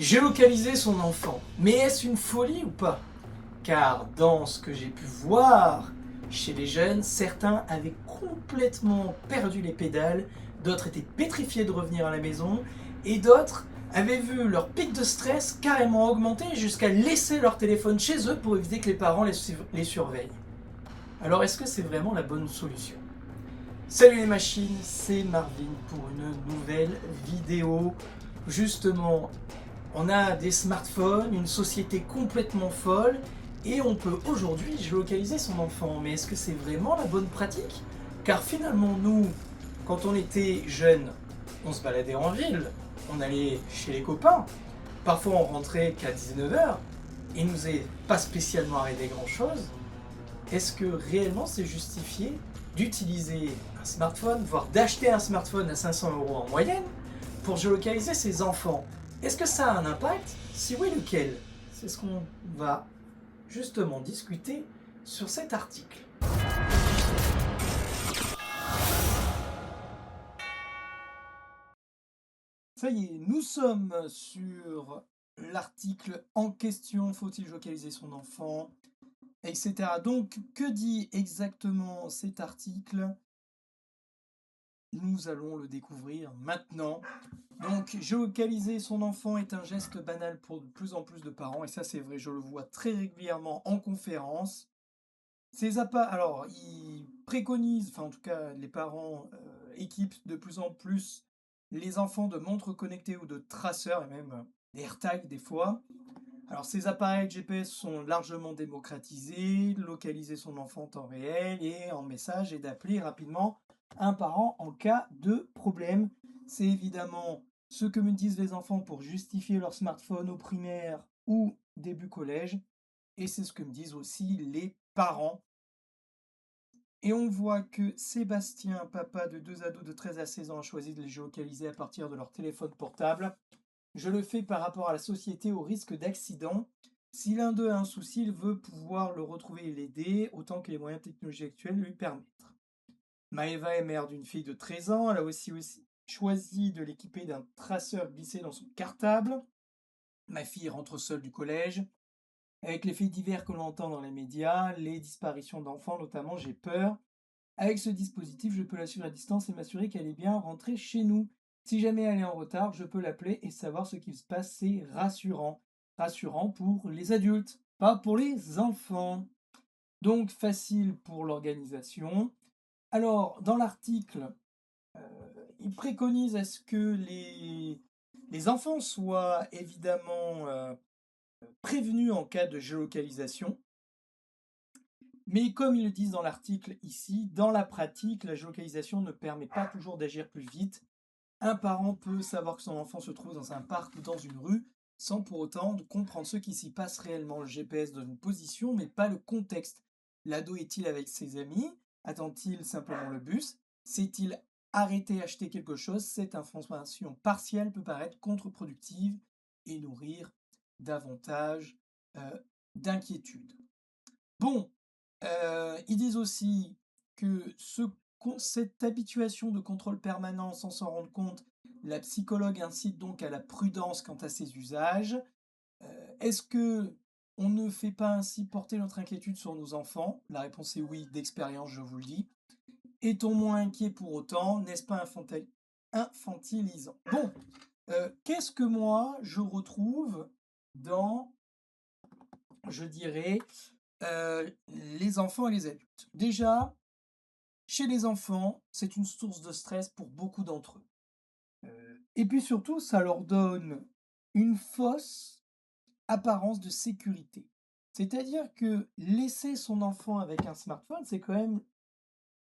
Géolocaliser son enfant, mais est-ce une folie ou pas? Car dans ce que j'ai pu voir chez les jeunes, certains avaient complètement perdu les pédales, d'autres étaient pétrifiés de revenir à la maison, et d'autres avaient vu leur pic de stress carrément augmenter jusqu'à laisser leur téléphone chez eux pour éviter que les parents les surveillent. Alors est-ce que c'est vraiment la bonne solution? Salut les machines, c'est Marvin pour une nouvelle vidéo. Justement, on a des smartphones, une société complètement folle, et on peut aujourd'hui géolocaliser son enfant. Mais est-ce que c'est vraiment la bonne pratique? Car finalement, nous, quand on était jeunes, on se baladait en ville, on allait chez les copains, parfois on rentrait qu'à 19h, et il nous est pas spécialement arrivé grand-chose. Est-ce que réellement c'est justifié d'utiliser un smartphone, voire d'acheter un smartphone à 500 € en moyenne, pour géolocaliser ses enfants? Est-ce que ça a un impact? Si oui, lequel? C'est ce qu'on va justement discuter sur cet article. Ça y est, nous sommes sur l'article en question, faut-il géolocaliser son enfant, etc. Donc, que dit exactement cet article? Nous allons le découvrir maintenant. Donc, géolocaliser son enfant est un geste banal pour de plus en plus de parents, et ça c'est vrai, je le vois très régulièrement en conférence. Alors, ils préconisent, enfin en tout cas les parents équipent de plus en plus les enfants de montres connectées ou de traceurs, et même des AirTags des fois. Alors, ces appareils GPS sont largement démocratisés, localiser son enfant en temps réel et en message et d'appeler rapidement un parent en cas de problème. C'est évidemment ce que me disent les enfants pour justifier leur smartphone au primaire ou début collège, et c'est ce que me disent aussi les parents. Et on voit que Sébastien, papa de deux ados de 13 à 16 ans, a choisi de les géolocaliser à partir de leur téléphone portable. Je le fais par rapport à la société au risque d'accident. Si l'un d'eux a un souci, il veut pouvoir le retrouver et l'aider, autant que les moyens technologiques actuels lui permettent. Maëva est mère d'une fille de 13 ans, elle a aussi choisi de l'équiper d'un traceur glissé dans son cartable. Ma fille rentre seule du collège. Avec les faits divers que l'on entend dans les médias, les disparitions d'enfants notamment, j'ai peur. Avec ce dispositif, je peux la suivre à distance et m'assurer qu'elle est bien rentrée chez nous. Si jamais elle est en retard, je peux l'appeler et savoir ce qu'il se passe. C'est rassurant. Rassurant pour les adultes, pas pour les enfants. Donc facile pour l'organisation. Alors, dans l'article, il préconise à ce que les enfants soient évidemment prévenus en cas de géolocalisation. Mais comme ils le disent dans l'article ici, dans la pratique, la géolocalisation ne permet pas toujours d'agir plus vite. Un parent peut savoir que son enfant se trouve dans un parc ou dans une rue sans pour autant comprendre ce qui s'y passe réellement. Le GPS donne une position, mais pas le contexte. L'ado est-il avec ses amis? Attend-il simplement le bus? S'est-il arrêté acheter quelque chose? Cette information partielle peut paraître contre-productive et nourrir davantage euh, d'inquiétude. Bon, ils disent aussi que cette habituation de contrôle permanent sans s'en rendre compte, la psychologue incite donc à la prudence quant à ses usages. Est-ce que on ne fait pas ainsi porter notre inquiétude sur nos enfants? La réponse est oui, d'expérience, je vous le dis. Est-on moins inquiet pour autant? N'est-ce pas infantilisant? Bon, qu'est-ce que moi je retrouve dans, je dirais, les enfants et les adultes? Déjà, chez les enfants, c'est une source de stress pour beaucoup d'entre eux. Et puis surtout, ça leur donne une fausse apparence de sécurité. C'est-à-dire que laisser son enfant avec un smartphone, c'est quand même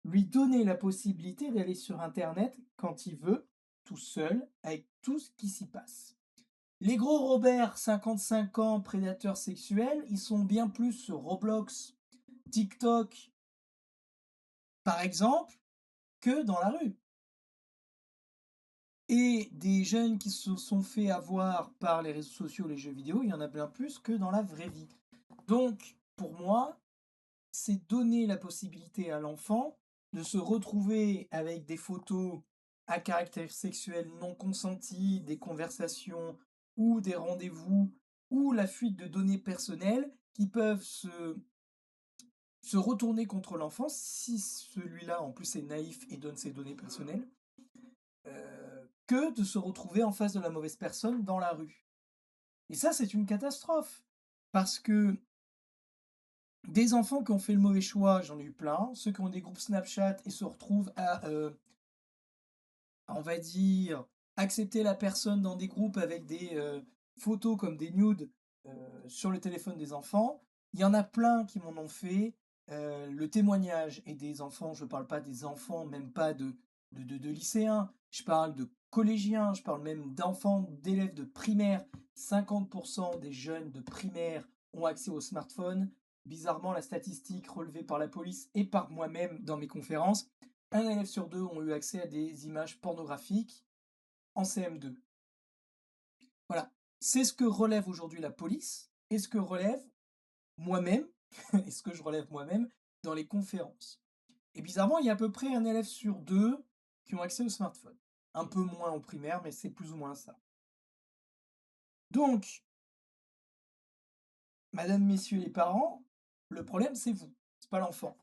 lui donner la possibilité d'aller sur Internet quand il veut, tout seul, avec tout ce qui s'y passe. Les gros Robert, 55 ans, prédateurs sexuels, ils sont bien plus sur Roblox, TikTok, par exemple, que dans la rue. Et des jeunes qui se sont fait avoir par les réseaux sociaux, les jeux vidéo, il y en a bien plus que dans la vraie vie. Donc, pour moi, c'est donner la possibilité à l'enfant de se retrouver avec des photos à caractère sexuel non consenti, des conversations ou des rendez-vous, ou la fuite de données personnelles qui peuvent se retourner contre l'enfant si celui-là, en plus, est naïf et donne ses données personnelles, que de se retrouver en face de la mauvaise personne dans la rue. Et ça, c'est une catastrophe parce que des enfants qui ont fait le mauvais choix, j'en ai eu plein, ceux qui ont des groupes Snapchat et se retrouvent on va dire, accepter la personne dans des groupes avec des, photos comme des nudes, sur le téléphone des enfants. Il y en a plein qui m'en ont fait. Le témoignage est des enfants, je ne parle pas des enfants, même pas de lycéens, je parle de collégiens, je parle même d'enfants, d'élèves de primaire. 50% des jeunes de primaire ont accès au smartphone. Bizarrement, la statistique relevée par la police et par moi-même dans mes conférences, un élève sur deux ont eu accès à des images pornographiques en CM2. Voilà, c'est ce que relève aujourd'hui la police et ce que relève moi-même, et ce que je relève moi-même dans les conférences. Et bizarrement, il y a à peu près un élève sur deux qui ont accès au smartphone. Un peu moins en primaire, mais c'est plus ou moins ça. Donc, madame, messieurs les parents, le problème c'est vous, c'est pas l'enfant.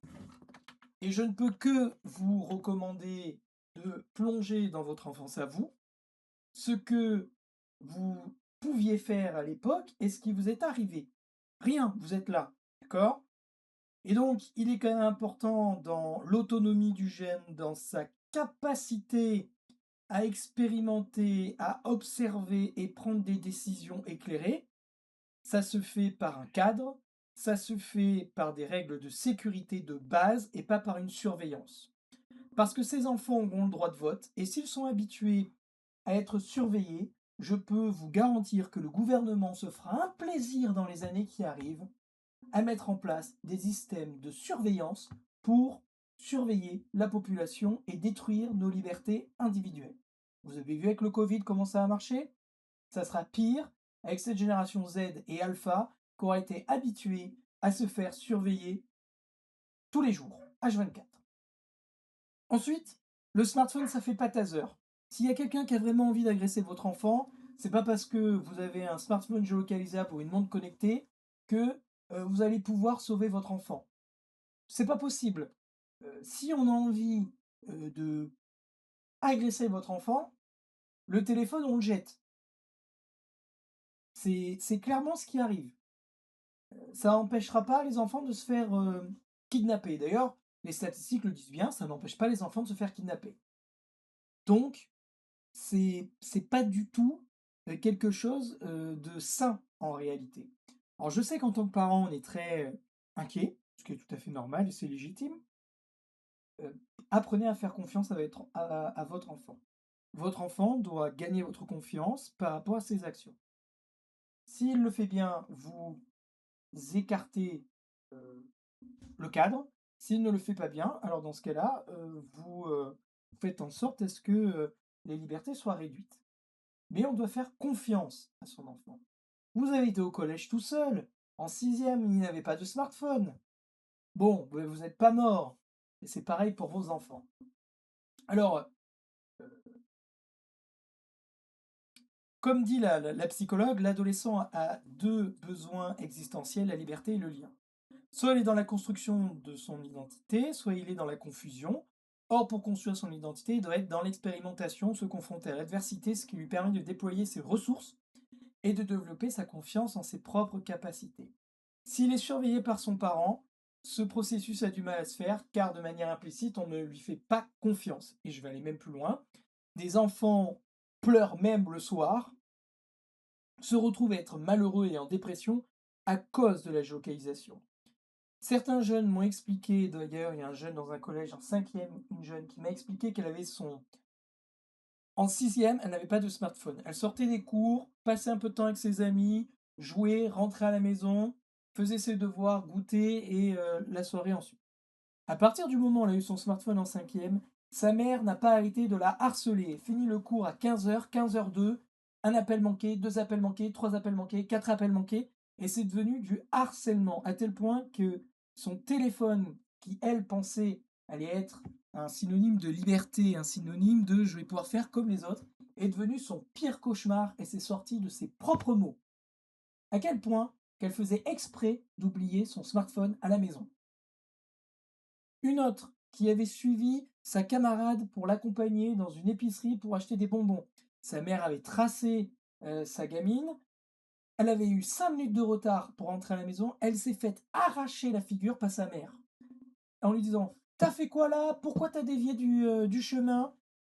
Et je ne peux que vous recommander de plonger dans votre enfance à vous, ce que vous pouviez faire à l'époque et ce qui vous est arrivé. Rien, vous êtes là, d'accord? Et donc, il est quand même important dans l'autonomie du jeune, dans sa capacité à expérimenter, à observer et prendre des décisions éclairées. Ça se fait par un cadre, ça se fait par des règles de sécurité de base et pas par une surveillance. Parce que ces enfants ont le droit de vote et s'ils sont habitués à être surveillés, je peux vous garantir que le gouvernement se fera un plaisir dans les années qui arrivent à mettre en place des systèmes de surveillance pour surveiller la population et détruire nos libertés individuelles. Vous avez vu avec le Covid comment ça a marché? Ça sera pire avec cette génération Z et Alpha qui aura été habituée à se faire surveiller tous les jours, H24. Ensuite, le smartphone, ça fait pas taser. S'il y a quelqu'un qui a vraiment envie d'agresser votre enfant, c'est pas parce que vous avez un smartphone géolocalisable ou une montre connectée que vous allez pouvoir sauver votre enfant. C'est pas possible. Si on a envie de agresser votre enfant, le téléphone, on le jette. C'est clairement ce qui arrive. Ça n'empêchera pas les enfants de se faire kidnapper. D'ailleurs, les statistiques le disent bien, ça n'empêche pas les enfants de se faire kidnapper. Donc, c'est pas du tout quelque chose de sain en réalité. Alors je sais qu'en tant que parent, on est très inquiet, ce qui est tout à fait normal et c'est légitime. Apprenez à faire confiance à votre enfant. Votre enfant doit gagner votre confiance par rapport à ses actions. S'il le fait bien, vous écartez le cadre. S'il ne le fait pas bien, alors dans ce cas-là, vous faites en sorte à ce que les libertés soient réduites. Mais on doit faire confiance à son enfant. Vous avez été au collège tout seul. En sixième, il n'avait pas de smartphone. Bon, vous n'êtes pas mort. Et c'est pareil pour vos enfants. Alors, comme dit la psychologue, l'adolescent a deux besoins existentiels, la liberté et le lien. Soit il est dans la construction de son identité, soit il est dans la confusion. Or, pour construire son identité, il doit être dans l'expérimentation, se confronter à l'adversité, ce qui lui permet de déployer ses ressources et de développer sa confiance en ses propres capacités. S'il est surveillé par son parent, ce processus a du mal à se faire car de manière implicite, on ne lui fait pas confiance. Et je vais aller même plus loin. Des enfants pleurent même le soir, se retrouvent à être malheureux et en dépression à cause de la géolocalisation. Certains jeunes m'ont expliqué, d'ailleurs, il y a un jeune dans un collège en cinquième, une jeune qui m'a expliqué qu'elle avait son... En sixième, elle n'avait pas de smartphone. Elle sortait des cours, passait un peu de temps avec ses amis, jouait, rentrait à la maison, faisait ses devoirs, goûtait et la soirée ensuite. À partir du moment où elle a eu son smartphone en cinquième, sa mère n'a pas arrêté de la harceler. Fini le cours à 15h, 15h02, un appel manqué, deux appels manqués, trois appels manqués, quatre appels manqués, et c'est devenu du harcèlement, à tel point que son téléphone, qui elle pensait allait être un synonyme de liberté, un synonyme de je vais pouvoir faire comme les autres, est devenu son pire cauchemar et c'est sorti de ses propres mots. À quel point qu'elle faisait exprès d'oublier son smartphone à la maison. Une autre qui avait suivi sa camarade pour l'accompagner dans une épicerie pour acheter des bonbons. Sa mère avait tracé sa gamine. Elle avait eu 5 minutes de retard pour rentrer à la maison. Elle s'est faite arracher la figure par sa mère en lui disant: «T'as fait quoi là? Pourquoi t'as dévié du chemin?»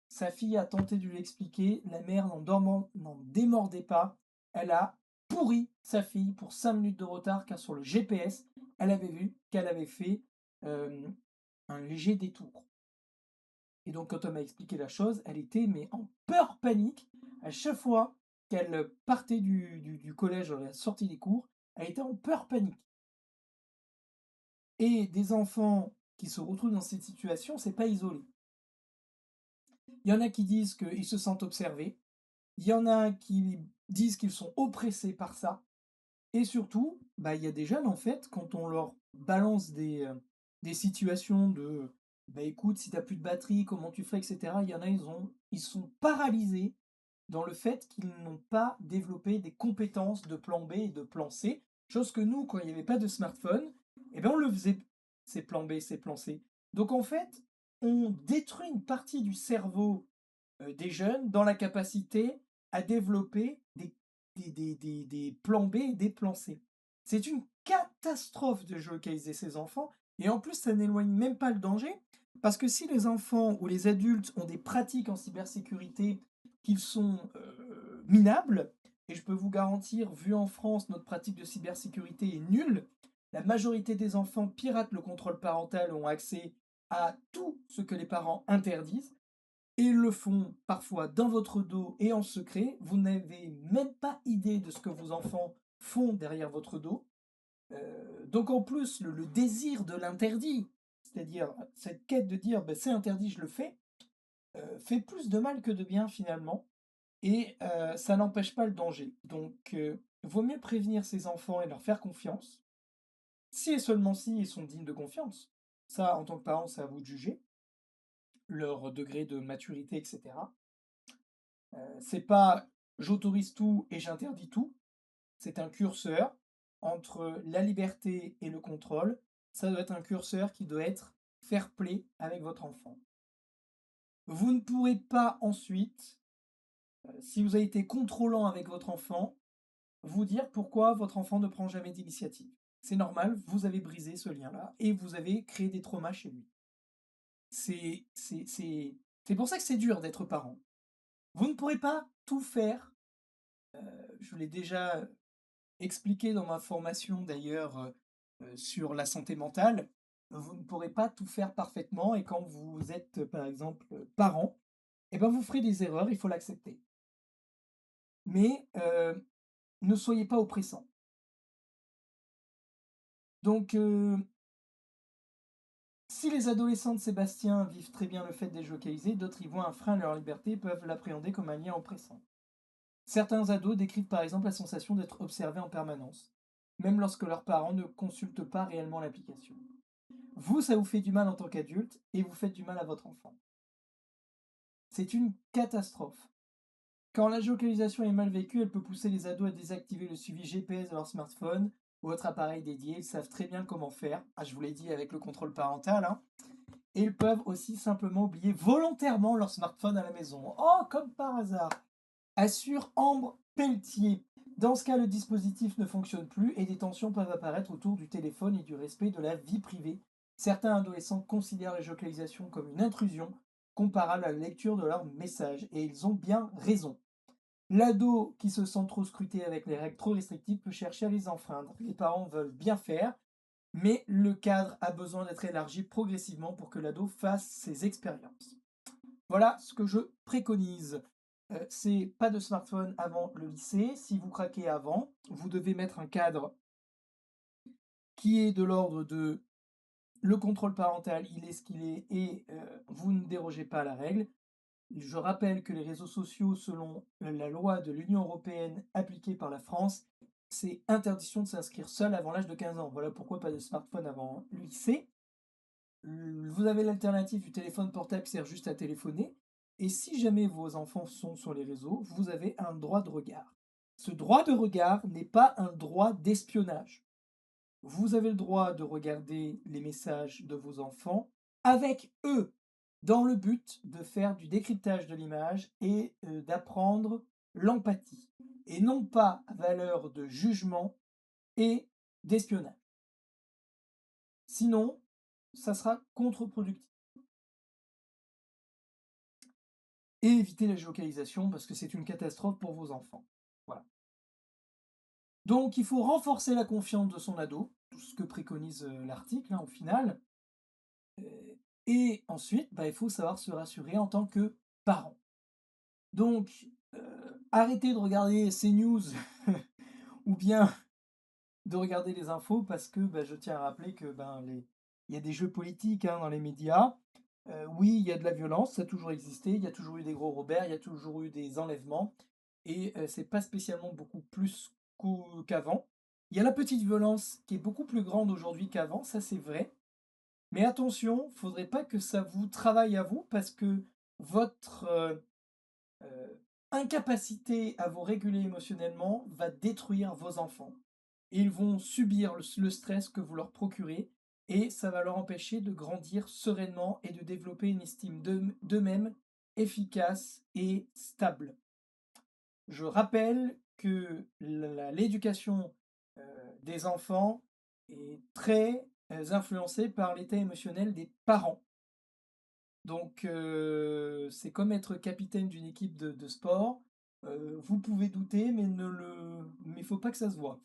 Sa fille a tenté de lui expliquer. La mère n'en démordait pas. Elle a pourri sa fille pour 5 minutes de retard car sur le GPS, elle avait vu qu'elle avait fait euh, un léger détour. Et donc, quand on m'a expliqué la chose, elle était mais en peur panique. À chaque fois qu'elle partait du collège à la sortie des cours, elle était en peur panique. Et des enfants qui se retrouvent dans cette situation, c'est pas isolé. Il y en a qui disent qu'ils se sentent observés. Il y en a qui disent qu'ils sont oppressés par ça. Et surtout, bah, il y a des jeunes, en fait, quand on leur balance des situations de bah, écoute, si tu n'as plus de batterie, comment tu fais, etc. Il y en a, ils sont paralysés dans le fait qu'ils n'ont pas développé des compétences de plan B et de plan C. Chose que nous, quand il n'y avait pas de smartphone, eh ben on le faisait, ces plans B, ces plans C. Donc en fait, on détruit une partie du cerveau des jeunes dans la capacité à développer des plans B et des plans C. C'est une catastrophe de géolocaliser ces enfants, et en plus ça n'éloigne même pas le danger, parce que si les enfants ou les adultes ont des pratiques en cybersécurité qui sont minables, et je peux vous garantir, vu en France, notre pratique de cybersécurité est nulle, la majorité des enfants piratent le contrôle parental, ont accès à tout ce que les parents interdisent, et ils le font parfois dans votre dos et en secret. Vous n'avez même pas idée de ce que vos enfants font derrière votre dos. Donc en plus, le désir de l'interdit, c'est-à-dire cette quête de dire ben, c'est interdit, je le fais, fait plus de mal que de bien finalement. Et ça n'empêche pas le danger. Donc vaut mieux prévenir ces enfants et leur faire confiance. Si et seulement si ils sont dignes de confiance. Ça, en tant que parent, c'est à vous de juger leur degré de maturité, etc. C'est pas j'autorise tout et j'interdis tout. C'est un curseur entre la liberté et le contrôle. Ça doit être un curseur qui doit être fair play avec votre enfant. Vous ne pourrez pas ensuite, si vous avez été contrôlant avec votre enfant, vous dire pourquoi votre enfant ne prend jamais d'initiative. C'est normal, vous avez brisé ce lien-là et vous avez créé des traumas chez lui. C'est pour ça que c'est dur d'être parent. Vous ne pourrez pas tout faire. Je l'ai déjà expliqué dans ma formation d'ailleurs sur la santé mentale. Vous ne pourrez pas tout faire parfaitement et quand vous êtes par exemple parent, eh ben vous ferez des erreurs, il faut l'accepter. Mais ne soyez pas oppressant. Donc si les adolescents de Sébastien vivent très bien le fait d'être localisés, d'autres y voient un frein à leur liberté et peuvent l'appréhender comme un lien oppressant. Certains ados décrivent par exemple la sensation d'être observés en permanence, même lorsque leurs parents ne consultent pas réellement l'application. Vous, ça vous fait du mal en tant qu'adulte et vous faites du mal à votre enfant. C'est une catastrophe. Quand la géolocalisation est mal vécue, elle peut pousser les ados à désactiver le suivi GPS de leur smartphone ou autre appareil dédié. Ils savent très bien comment faire. Ah, je vous l'ai dit avec le contrôle parental. Hein. Et ils peuvent aussi simplement oublier volontairement leur smartphone à la maison. Oh, comme par hasard. Assure Ambre Pelletier. Dans ce cas, le dispositif ne fonctionne plus et des tensions peuvent apparaître autour du téléphone et du respect de la vie privée. Certains adolescents considèrent la géolocalisation comme une intrusion comparable à la lecture de leurs messages et ils ont bien raison. L'ado qui se sent trop scruté avec les règles trop restrictives peut chercher à les enfreindre. Les parents veulent bien faire, mais le cadre a besoin d'être élargi progressivement pour que l'ado fasse ses expériences. Voilà ce que je préconise. C'est pas de smartphone avant le lycée. Si vous craquez avant, vous devez mettre un cadre qui est de l'ordre de le contrôle parental, il est ce qu'il est et vous ne dérogez pas à la règle. Je rappelle que les réseaux sociaux, selon la loi de l'Union européenne appliquée par la France, c'est interdiction de s'inscrire seul avant l'âge de 15 ans. Voilà pourquoi pas de smartphone avant le lycée. Vous avez l'alternative du téléphone portable qui sert juste à téléphoner. Et si jamais vos enfants sont sur les réseaux, vous avez un droit de regard. Ce droit de regard n'est pas un droit d'espionnage. Vous avez le droit de regarder les messages de vos enfants avec eux, dans le but de faire du décryptage de l'image et d'apprendre l'empathie, et non pas à valeur de jugement et d'espionnage. Sinon, ça sera contre-productif. Et éviter la géolocalisation parce que c'est une catastrophe pour vos enfants. Voilà. Donc il faut renforcer la confiance de son ado, tout ce que préconise l'article au final. Et ensuite, il faut savoir se rassurer en tant que parent. Donc, arrêtez de regarder CNews ou bien de regarder les infos parce que je tiens à rappeler que il y a des jeux politiques dans les médias. Oui, il y a de la violence, ça a toujours existé, il y a toujours eu des gros Robert, il y a toujours eu des enlèvements, et c'est pas spécialement beaucoup plus qu'avant. Il y a la petite violence qui est beaucoup plus grande aujourd'hui qu'avant, ça c'est vrai. Mais attention, faudrait pas que ça vous travaille à vous parce que votre incapacité à vous réguler émotionnellement va détruire vos enfants. Ils vont subir le stress que vous leur procurez et ça va leur empêcher de grandir sereinement et de développer une estime d'eux-mêmes efficace et stable. Je rappelle que l'éducation des enfants est très influencée par l'état émotionnel des parents. Donc c'est comme être capitaine d'une équipe de sport. Vous pouvez douter, mais il faut pas que ça se voit.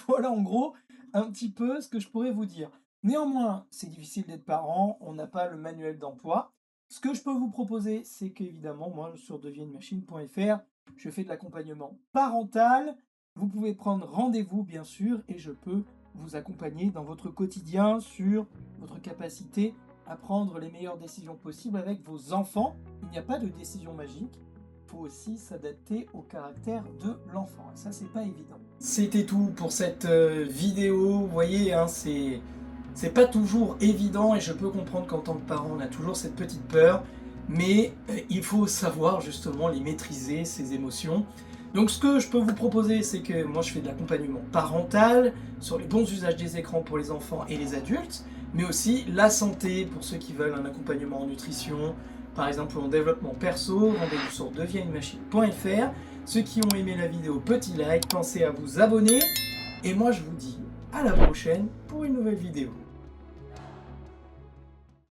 Voilà en gros un petit peu ce que je pourrais vous dire. Néanmoins, c'est difficile d'être parent, on n'a pas le manuel d'emploi. Ce que je peux vous proposer, c'est qu'évidemment, moi, sur deviennemachine.fr, je fais de l'accompagnement parental. Vous pouvez prendre rendez-vous, bien sûr, et je peux vous accompagner dans votre quotidien sur votre capacité à prendre les meilleures décisions possibles avec vos enfants. Il n'y a pas de décision magique. Il faut aussi s'adapter au caractère de l'enfant. Et ça, c'est pas évident. C'était tout pour cette vidéo. Vous voyez, c'est pas toujours évident et je peux comprendre qu'en tant que parent, on a toujours cette petite peur. Mais il faut savoir justement les maîtriser, ces émotions. Donc ce que je peux vous proposer, c'est que moi je fais de l'accompagnement parental sur les bons usages des écrans pour les enfants et les adultes, mais aussi la santé pour ceux qui veulent un accompagnement en nutrition, par exemple en développement perso. Rendez-vous sur deviennemachine.fr. Ceux qui ont aimé la vidéo, petit like, pensez à vous abonner, et moi je vous dis à la prochaine pour une nouvelle vidéo.